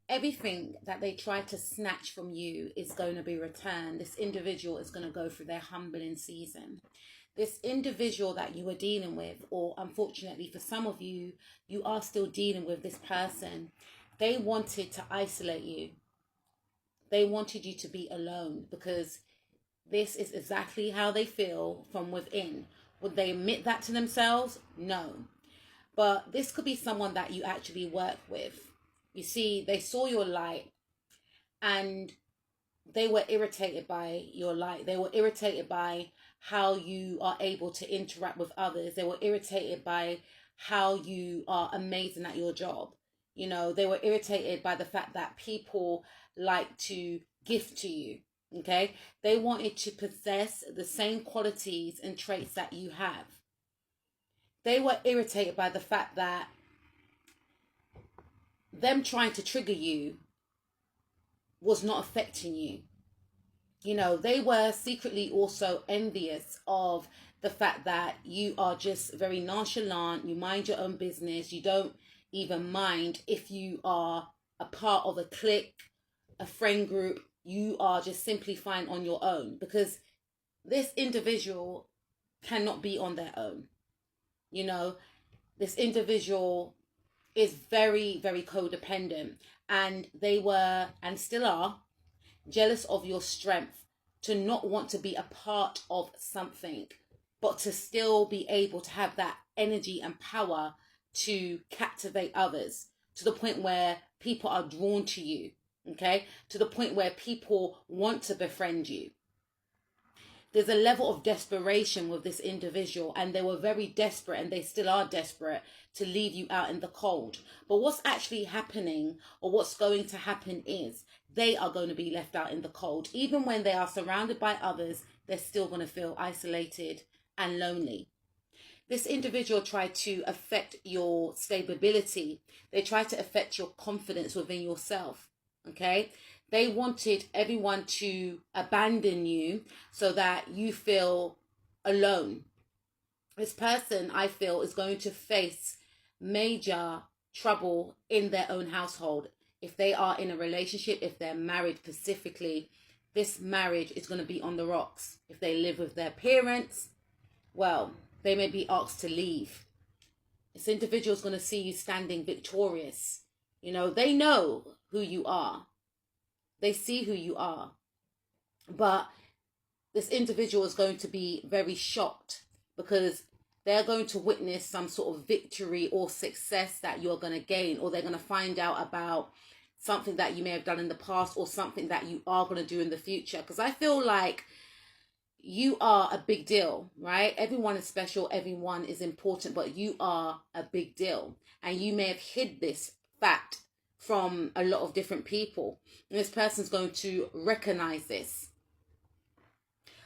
everything that they try to snatch from you is going to be returned. This individual is going to go through their humbling season. This individual that you are dealing with, or unfortunately for some of you, you are still dealing with this person. They wanted to isolate you. They wanted you to be alone, because this is exactly how they feel from within. Would they admit that to themselves? No. But this could be someone that you actually work with. You see, they saw your light and they were irritated by your light. They were irritated by how you are able to interact with others. They were irritated by how you are amazing at your job. You know, they were irritated by the fact that people like to gift to you. Okay? They wanted to possess the same qualities and traits that you have. They were irritated by the fact that them trying to trigger you was not affecting you. You know, they were secretly also envious of the fact that you are just very nonchalant. You mind your own business. You don't even mind if you are a part of a clique, a friend group. You are just simply fine on your own, because this individual cannot be on their own. You know, this individual is very, very codependent, and they were and still are jealous of your strength to not want to be a part of something, but to still be able to have that energy and power to captivate others, to the point where people are drawn to you, okay? To the point where people want to befriend you. There's a level of desperation with this individual, and they were very desperate, and they still are desperate to leave you out in the cold. But what's actually happening, or what's going to happen, is they are going to be left out in the cold. Even when they are surrounded by others, they're still going to feel isolated and lonely. This individual tried to affect your stability. They tried to affect your confidence within yourself, okay? They wanted everyone to abandon you so that you feel alone. This person, I feel, is going to face major trouble in their own household. If they are in a relationship, if they're married specifically, this marriage is going to be on the rocks. If they live with their parents, well, they may be asked to leave. This individual is going to see you standing victorious. You know, they know who you are. They see who you are. But this individual is going to be very shocked, because they're going to witness some sort of victory or success that you're going to gain, or they're going to find out about something that you may have done in the past, or something that you are going to do in the future. Because I feel like you are a big deal, right? Everyone is special, everyone is important, but you are a big deal. And you may have hid this fact from a lot of different people. And this person's going to recognize this.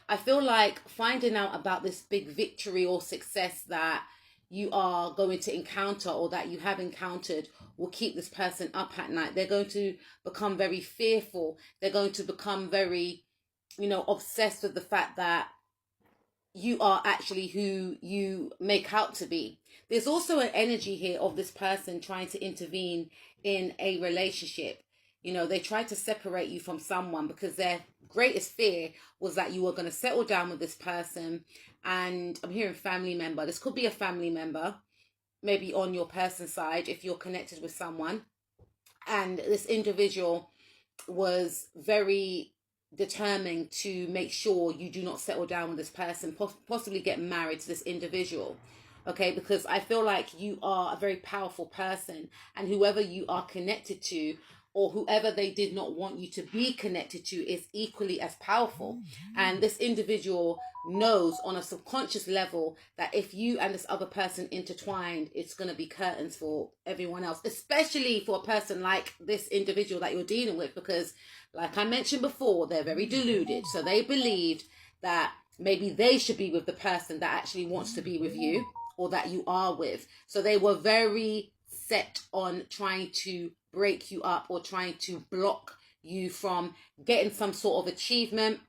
I feel like finding out about this big victory or success that you are going to encounter, or that you have encountered, will keep this person up at night. They're going to become very fearful. They're going to become very, obsessed with the fact that you are actually who you make out to be. There's also an energy here of this person trying to intervene in a relationship. They tried to separate you from someone because their greatest fear was that you were going to settle down with this person. And I'm hearing family member. This could be a family member, maybe on your person's side if you're connected with someone. And this individual was very determined to make sure you do not settle down with this person, possibly get married to this individual. Okay, because I feel like you are a very powerful person, and whoever you are connected to, or whoever they did not want you to be connected to, is equally as powerful. And this individual knows on a subconscious level that if you and this other person intertwined, it's going to be curtains for everyone else, especially for a person like this individual that you're dealing with, because like I mentioned before, they're very deluded. So they believed that maybe they should be with the person that actually wants to be with you, or that you are with. So they were very set on trying to break you up, or trying to block you from getting some sort of achievement,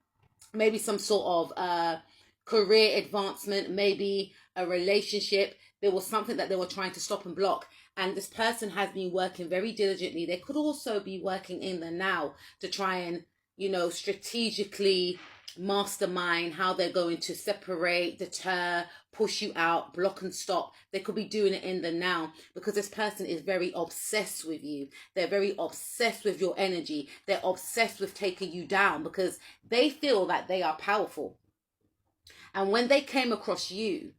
maybe some sort of career advancement, maybe a relationship. There was something that they were trying to stop and block. And this person has been working very diligently. They could also be working in the now to try and, you know, strategically mastermind how they're going to separate, deter, push you out, block and stop. They could be doing it in the now because this person is very obsessed with you. They're very obsessed with your energy. They're obsessed with taking you down because they feel that they are powerful. And when they came across you,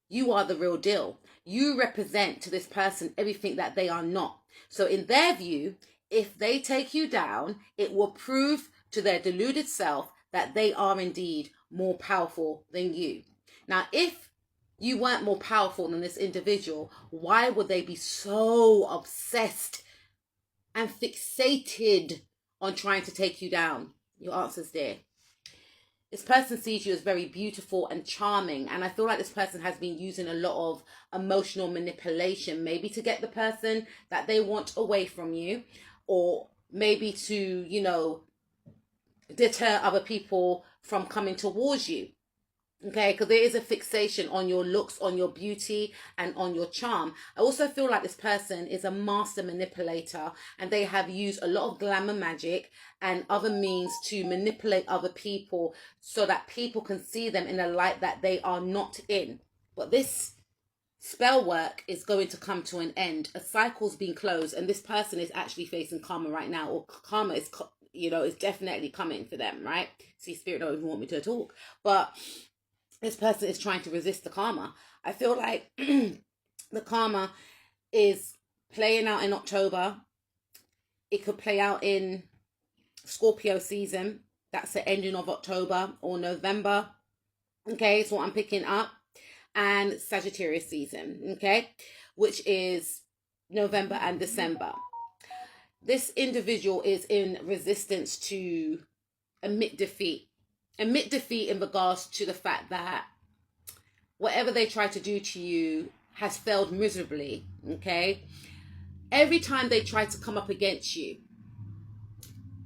you are the real deal. You represent to this person everything that they are not. So in their view, if they take you down, it will prove to their deluded self that they are indeed more powerful than you. Now, if you weren't more powerful than this individual, why would they be so obsessed and fixated on trying to take you down? Your answer's there. This person sees you as very beautiful and charming, and I feel like this person has been using a lot of emotional manipulation, maybe to get the person that they want away from you, or maybe to, you know, deter other people from coming towards you. Okay, because there is a fixation on your looks, on your beauty, and on your charm. I also feel like this person is a master manipulator, and they have used a lot of glamour magic and other means to manipulate other people so that people can see them in a light that they are not in. But this spell work is going to come to an end. A cycle's been closed, and this person is actually facing karma right now, or karma is, you know, is definitely coming for them, right? See, Spirit don't even want me to talk, but this person is trying to resist the karma. I feel like the karma is playing out in October. It could play out in Scorpio season. That's the ending of October or November. Okay, it's what I'm picking up. And Sagittarius season, okay, which is November and December. This individual is in resistance to admit defeat. Admit defeat in regards to the fact that whatever they try to do to you has failed miserably, okay? Every time they try to come up against you,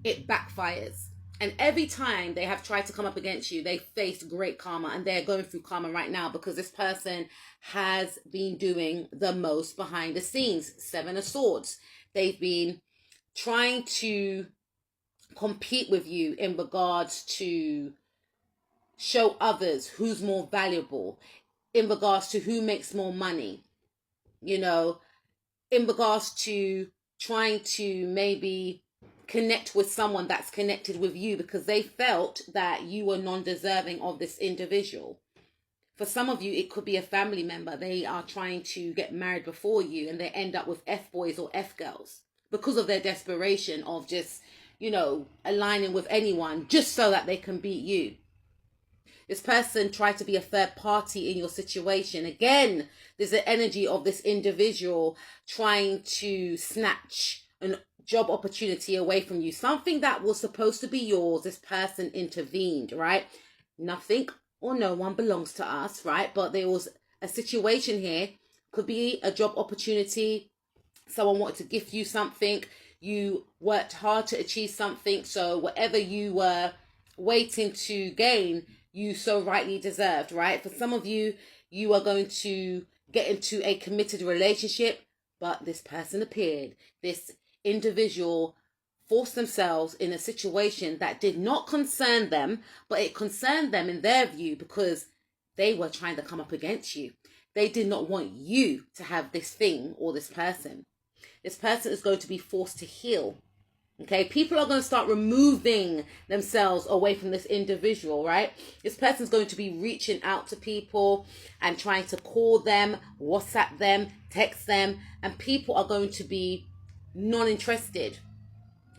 it backfires. And every time they have tried to come up against you, they face great karma, and they're going through karma right now because this person has been doing the most behind the scenes. Seven of Swords. They've been trying to compete with you in regards to show others who's more valuable, in regards to who makes more money, you know, in regards to trying to maybe connect with someone that's connected with you because they felt that you were non-deserving of this individual. For some of you, it could be a family member. They are trying to get married before you, and they end up with F-boys or F-girls because of their desperation of just, you know, aligning with anyone just so that they can beat you. This person tried to be a third party in your situation. Again, there's the energy of this individual trying to snatch an job opportunity away from you. Something that was supposed to be yours, this person intervened, right? Nothing or no one belongs to us, right? But there was a situation here. Could be a job opportunity. Someone wanted to gift you something. You worked hard to achieve something. So whatever you were waiting to gain, you so rightly deserved, right? For some of you, you are going to get into a committed relationship, but this person appeared. This individual forced themselves in a situation that did not concern them, but it concerned them in their view because they were trying to come up against you. They did not want you to have this thing or this person. This person is going to be forced to heal. Okay, people are going to start removing themselves away from this individual, right? This person's going to be reaching out to people and trying to call them, WhatsApp them, text them, and people are going to be non-interested,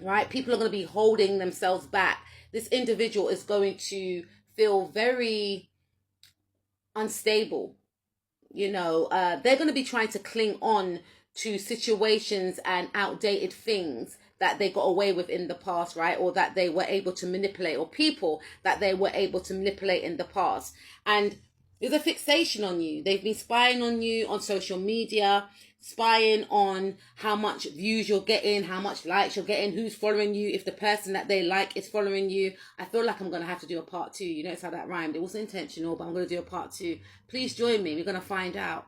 right? People are going to be holding themselves back. This individual is going to feel very unstable. You know, they're going to be trying to cling on to situations and outdated things that they got away with in the past, right? Or that they were able to manipulate, or people that they were able to manipulate in the past. And there's a fixation on you. They've been spying on you on social media, spying on how much views you're getting, how much likes you're getting, who's following you, if the person that they like is following you. I feel like I'm going to have to do a part 2. You notice how that rhymed? It wasn't intentional, but I'm going to do a part 2. Please join me. We're going to find out.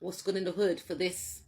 what's good in the hood for this